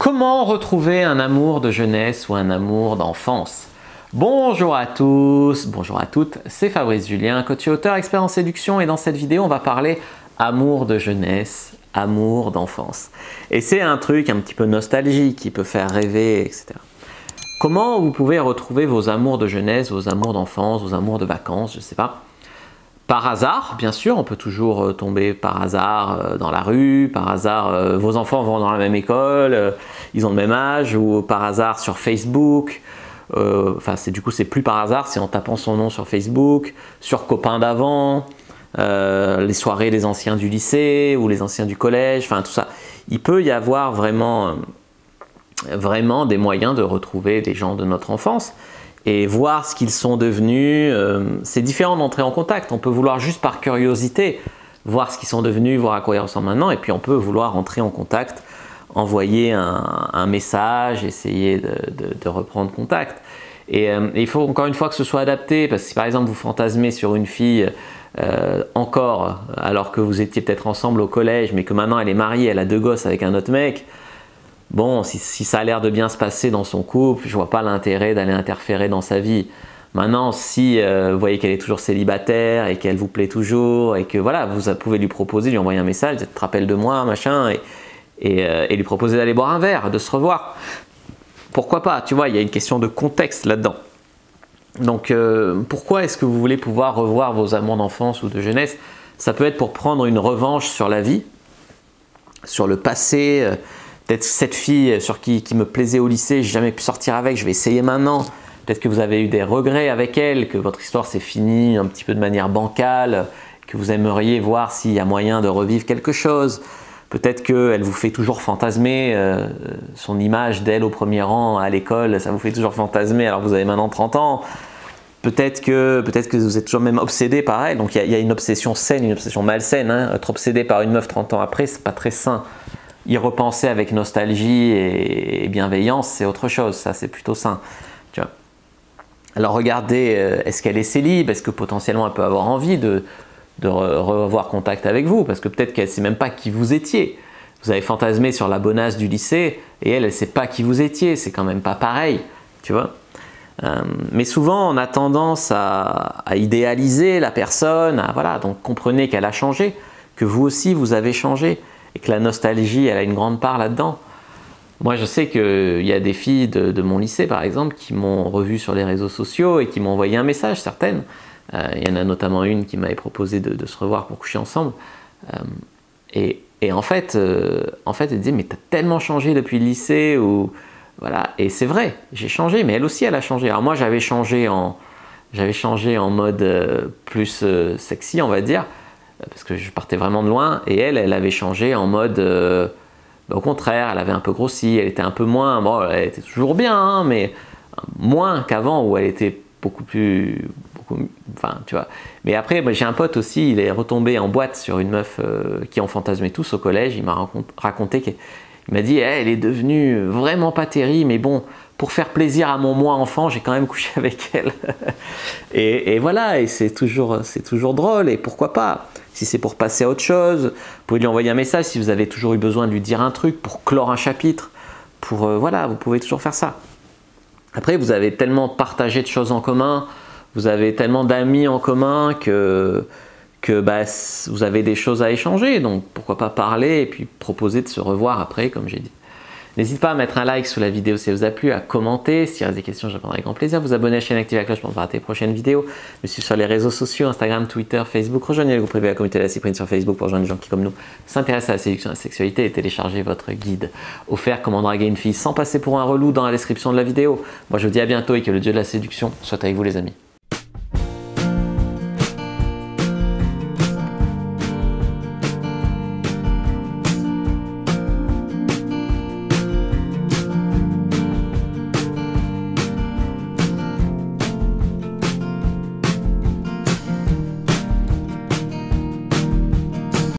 Comment retrouver un amour de jeunesse ou un amour d'enfance? Bonjour à tous, bonjour à toutes, c'est Fabrice Julien, coach et auteur expert en séduction, et dans cette vidéo on va parler amour de jeunesse, amour d'enfance. Et c'est un truc un petit peu nostalgique qui peut faire rêver, etc. Comment vous pouvez retrouver vos amours de jeunesse, vos amours d'enfance, vos amours de vacances, je ne sais pas. Par hasard, bien sûr, on peut toujours tomber par hasard dans la rue, par hasard vos enfants vont dans la même école, ils ont le même âge, ou par hasard sur Facebook. Du coup, c'est plus par hasard, c'est en tapant son nom sur Facebook, sur copains d'avant, les soirées des anciens du lycée ou les anciens du collège, enfin tout ça. Il peut y avoir vraiment des moyens de retrouver des gens de notre enfance. Et voir ce qu'ils sont devenus, c'est différent d'entrer en contact. On peut vouloir juste par curiosité voir ce qu'ils sont devenus, voir à quoi ils ressemblent maintenant, et puis on peut vouloir entrer en contact, envoyer un message, essayer de reprendre contact. Et il faut encore une fois que ce soit adapté, parce que si par exemple vous fantasmez sur une fille encore, alors que vous étiez peut-être ensemble au collège, mais que maintenant elle est mariée, elle a 2 gosses avec un autre mec, bon, si ça a l'air de bien se passer dans son couple, je vois pas l'intérêt d'aller interférer dans sa vie. Maintenant, si vous voyez qu'elle est toujours célibataire et qu'elle vous plaît toujours et que voilà, vous pouvez lui proposer, lui envoyer un message, tu te rappelles de moi, machin, et lui proposer d'aller boire un verre, de se revoir. Pourquoi pas? Tu vois, il y a une question de contexte là-dedans. Donc, pourquoi est-ce que vous voulez pouvoir revoir vos amours d'enfance ou de jeunesse? Ça peut être pour prendre une revanche sur la vie, sur le passé. Peut-être cette fille sur qui me plaisait au lycée, je n'ai jamais pu sortir avec, je vais essayer maintenant. Peut-être que vous avez eu des regrets avec elle, que votre histoire s'est finie un petit peu de manière bancale, que vous aimeriez voir s'il y a moyen de revivre quelque chose. Peut-être qu'elle vous fait toujours fantasmer, son image d'elle au premier rang à l'école, ça vous fait toujours fantasmer alors que vous avez maintenant 30 ans. Peut-être que vous êtes toujours même obsédé par elle. Donc il y a une obsession saine, une obsession malsaine. Hein. Être obsédé par une meuf 30 ans après, c'est pas très sain. Y repenser avec nostalgie et bienveillance, c'est autre chose, ça c'est plutôt sain. Tu vois. Alors regardez, est-ce qu'elle est célib? Est-ce que potentiellement elle peut avoir envie de revoir contact avec vous? Parce que peut-être qu'elle ne sait même pas qui vous étiez. Vous avez fantasmé sur la bonasse du lycée et elle ne sait pas qui vous étiez, c'est quand même pas pareil. Tu vois. Mais souvent on a tendance à idéaliser la personne, voilà, donc comprenez qu'elle a changé, que vous aussi vous avez changé. Et que la nostalgie, elle a une grande part là-dedans. Moi, je sais qu'il y a des filles de mon lycée, par exemple, qui m'ont revu sur les réseaux sociaux et qui m'ont envoyé un message, certaines. Il y en a notamment une qui m'avait proposé de se revoir pour coucher ensemble. Et en fait, elle disait « mais t'as tellement changé depuis le lycée » ou voilà. Et c'est vrai, j'ai changé, mais elle aussi, elle a changé. Alors moi, j'avais changé en mode plus sexy, on va dire, parce que je partais vraiment de loin, et elle avait changé en mode au contraire, elle avait un peu grossi, elle était un peu moins, bon, elle était toujours bien, hein, mais moins qu'avant où elle était beaucoup, enfin tu vois. Mais après, j'ai un pote aussi, il est retombé en boîte sur une meuf qui en fantasmait tous au collège. Il m'a raconté qu'il m'a dit elle est devenue vraiment pas terrible, mais bon, pour faire plaisir à mon moi enfant, j'ai quand même couché avec elle. et voilà, et c'est toujours drôle, et pourquoi pas. Si c'est pour passer à autre chose, vous pouvez lui envoyer un message si vous avez toujours eu besoin de lui dire un truc, pour clore un chapitre, voilà, vous pouvez toujours faire ça. Après, vous avez tellement partagé de choses en commun, vous avez tellement d'amis en commun que vous avez des choses à échanger, donc pourquoi pas parler et puis proposer de se revoir après, comme j'ai dit. N'hésitez pas à mettre un like sous la vidéo si elle vous a plu, à commenter, s'il y a des questions, je répondrai avec grand plaisir, vous abonner à la chaîne, activer la cloche pour ne pas rater les prochaines vidéos, me suivre sur les réseaux sociaux, Instagram, Twitter, Facebook, rejoignez le groupe privé, la communauté de la cyprine sur Facebook pour rejoindre des gens qui, comme nous, s'intéressent à la séduction et à la sexualité, et téléchargez votre guide offert comment draguer une fille sans passer pour un relou dans la description de la vidéo. Moi je vous dis à bientôt et que le dieu de la séduction soit avec vous les amis.